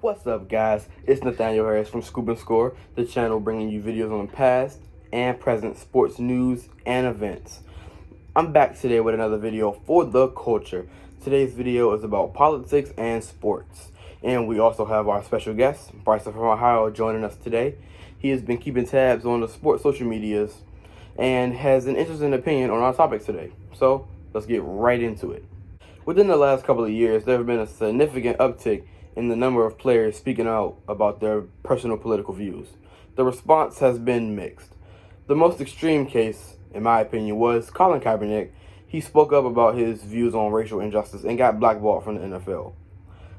What's up, guys? It's Nathaniel Harris from Scoop and Score, the channel bringing you videos on past and present sports news and events. I'm back today with another video for the culture. Today's video is about politics and sports. And we also have our special guest, Bryson from Ohio, joining us today. He has been keeping tabs on the sports social medias and has an interesting opinion on our topic today. So let's get right into it. Within the last couple of years, there have been a significant uptick in the number of players speaking out about their personal political views. The response has been mixed. The most extreme case, in my opinion, was Colin Kaepernick. He spoke up about his views on racial injustice and got blackballed from the NFL.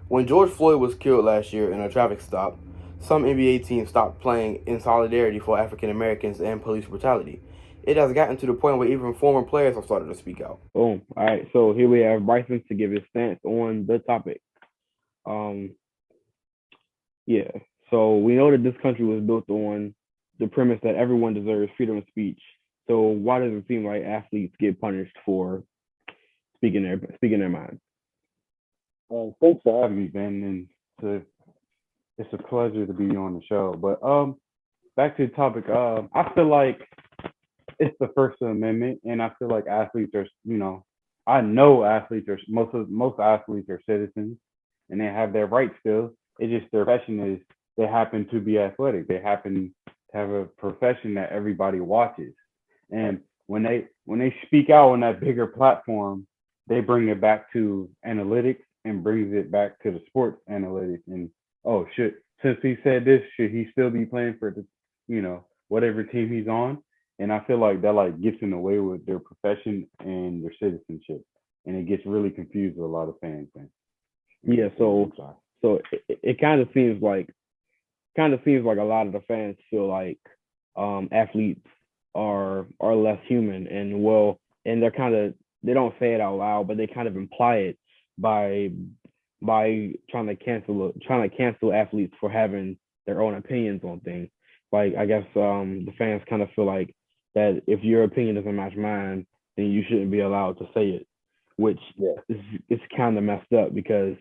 When George Floyd was killed last year in a traffic stop, some NBA teams stopped playing in solidarity for African Americans and police brutality. It has gotten to the point where even former players have started to speak out. Boom. All right. So here we have Bryson to give his stance on the topic. Um, yeah. So we know that this country was built on the premise that everyone deserves freedom of speech. So why does it seem like athletes get punished for speaking their minds? Thanks for having me, Ben, and it's a pleasure to be on the show. But back to the topic. I feel like it's the First Amendment, and I feel like athletes are, I know athletes are most athletes are citizens, and they have their rights still. It's just their profession is they happen to be athletic. They happen to have a profession that everybody watches, and when they speak out on that bigger platform, they bring it back to analytics and brings it back to the sports analytics. And oh, should since he said this, should he still be playing for the, whatever team he's on? And I feel like that like gets in the way with their profession and their citizenship, and it gets really confused with a lot of fans. Yeah. So it kind of seems like a lot of the fans feel like athletes are less human, and they don't say it out loud, but they kind of imply it by trying to cancel athletes for having their own opinions on things. Like I guess the fans kind of feel like that if your opinion doesn't match mine, then you shouldn't be allowed to say it, which Yeah, is kind of messed up because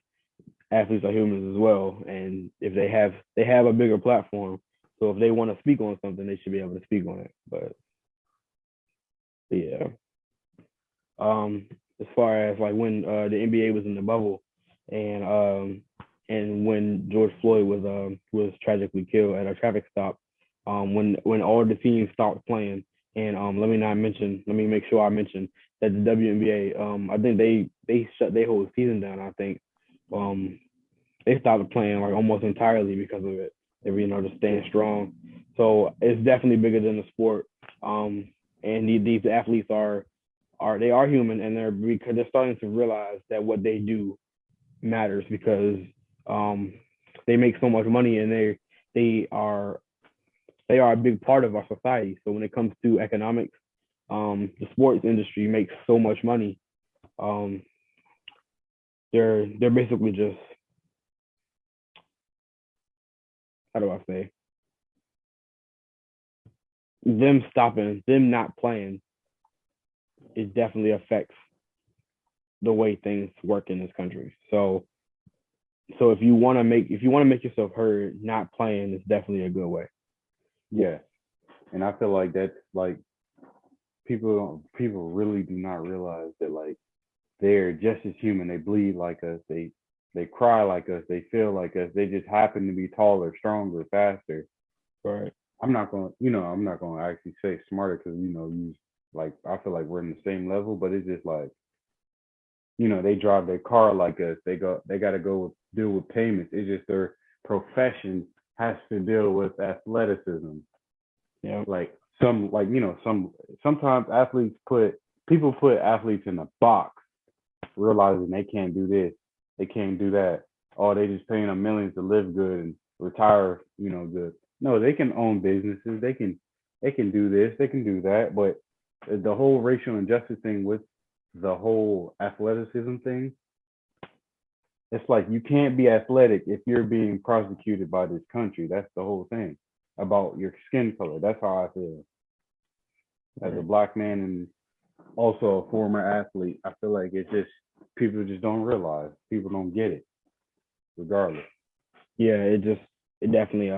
athletes are humans as well, and if they have a bigger platform, so if they want to speak on something, they should be able to speak on it. But yeah, as far as like when the NBA was in the bubble, and when George Floyd was tragically killed at a traffic stop, when all the teams stopped playing, and let me make sure I mention that the WNBA, I think they shut their whole season down. I think um they stopped playing like almost entirely because of it. They were, just staying strong. So it's definitely bigger than the sport. And these athletes are human, and they're starting to realize that what they do matters because um they make so much money, and they are they are a big part of our society. So when it comes to economics, the sports industry makes so much money. Um, they're basically just, how do I say, them not playing, it definitely affects the way things work in this country. So if you want to make yourself heard, not playing is definitely a good way. yeah, and I feel like that's like people really do not realize that like they're just as human. They bleed like us. They cry like us. They feel like us. They just happen to be taller, stronger, faster. Right. I'm not going to actually say smarter because you like I feel like we're in the same level, but it's just like they drive their car like us. They got to go deal with payments. It's just their profession has to deal with athleticism. Yeah. Like sometimes people put athletes in a box, realizing they can't do this, they can't do that. Oh, they just paying them millions to live good and retire, good. No, they can own businesses. They can do this, they can do that. But the whole racial injustice thing with the whole athleticism thing, it's like you can't be athletic if you're being prosecuted by this country. That's the whole thing about your skin color. That's how I feel as a Right. black man and also a former athlete. I feel like it's just people just don't realize. People don't get it, regardless. Yeah, it definitely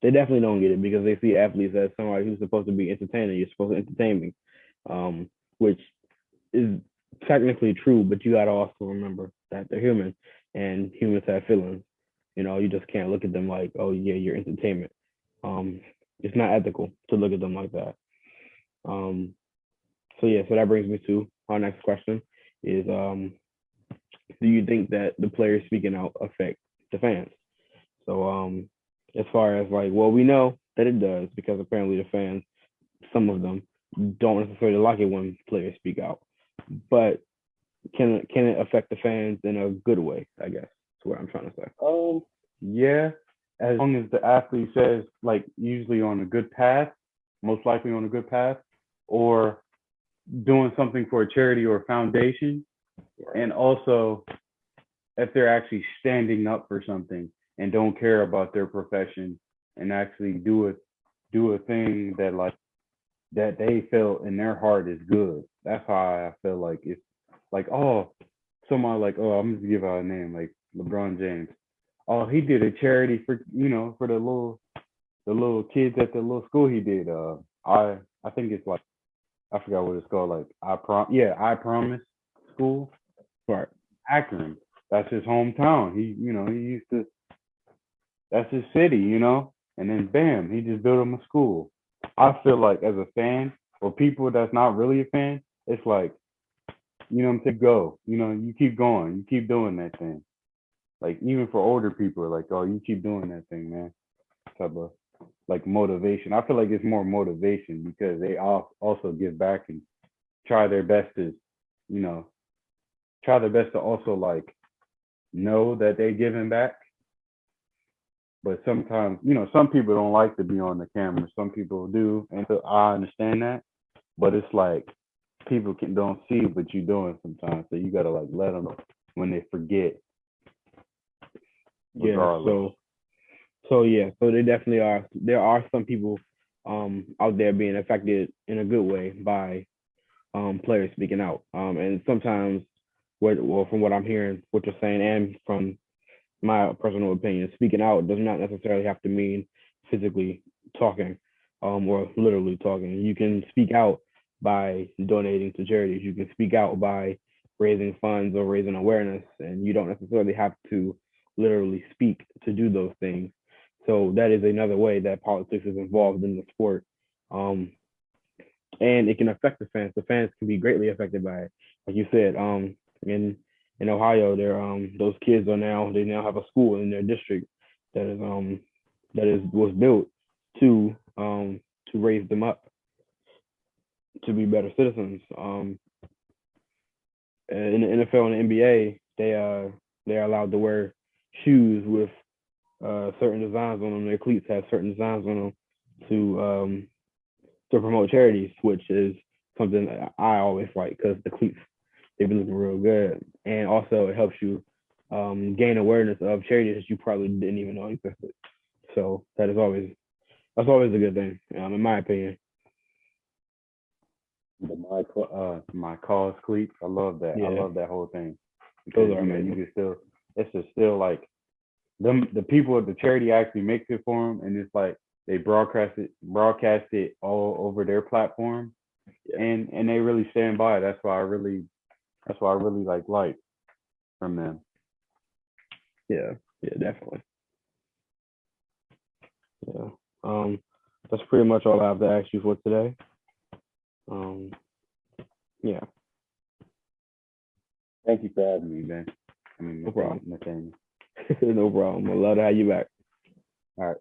they definitely don't get it because they see athletes as somebody who's supposed to be entertaining. You're supposed to entertain me, which is technically true, but you got to also remember that they're human and humans have feelings. You just can't look at them like, oh yeah, you're entertainment. Um, it's not ethical to look at them like that. Um, so that brings me to our next question: is do you think that the players speaking out affect the fans? So as far as like, well, we know that it does because apparently the fans, some of them, don't necessarily like it when players speak out. But can it affect the fans in a good way? I guess that's what I'm trying to say. Yeah, as long as the athlete says like usually on a good path, most likely on a good path, or doing something for a charity or a foundation, and also if they're actually standing up for something and don't care about their profession and actually do a thing that like that they feel in their heart is good. That's how I feel like it's like, oh, someone like, oh, I'm just give out a name like LeBron James. Oh, he did a charity for for the little kids at the little school he did. I think it's like I forgot what it's called. Like I promise school. Right. Akron. That's his hometown. He used to. That's his city. And then bam, he just built him a school. I feel like as a fan or people that's not really a fan, it's like what I'm saying, go. You keep going, you keep doing that thing. Like even for older people, like oh, you keep doing that thing, man. Type of like motivation. I feel like it's more motivation because they also give back and try their best to, you know, try their best to also like know that they're giving back. But sometimes, some people don't like to be on the camera. Some people do, and so I understand that. But it's like people don't see what you're doing sometimes, so you gotta like let them when they forget, Yeah. regardless. So they definitely are. There are some people out there being affected in a good way by players speaking out. And sometimes, from what I'm hearing, what you're saying, and from my personal opinion, speaking out does not necessarily have to mean physically talking, or literally talking. You can speak out by donating to charities. You can speak out by raising funds or raising awareness, and you don't necessarily have to literally speak to do those things. So that is another way that politics is involved in the sport. Um, and it can affect the fans. The fans can be greatly affected by it. Like you said, in Ohio, those kids they now have a school in their district that is was built to raise them up to be better citizens. In the NFL and the NBA, they're allowed to wear shoes with certain designs on them. Their cleats have certain designs on them to promote charities, which is something that I always like because the cleats they've been looking real good, and also it helps you gain awareness of charities that you probably didn't even know existed. So that's always a good thing, in my opinion. My cause cleats, I love that. I Yeah, love that whole thing because those are you amazing. can still it's just still like the people at the charity actually makes it for them, and it's like they broadcast it all over their platform, Yeah, and they really stand by it. That's why I really like from them. yeah, yeah, definitely. Yeah. Um, that's pretty much all I have to ask you for today. Um, yeah, Thank you for having me, man. I mean, no problem. Nathaniel. No problem. I'd love to have you back. All right.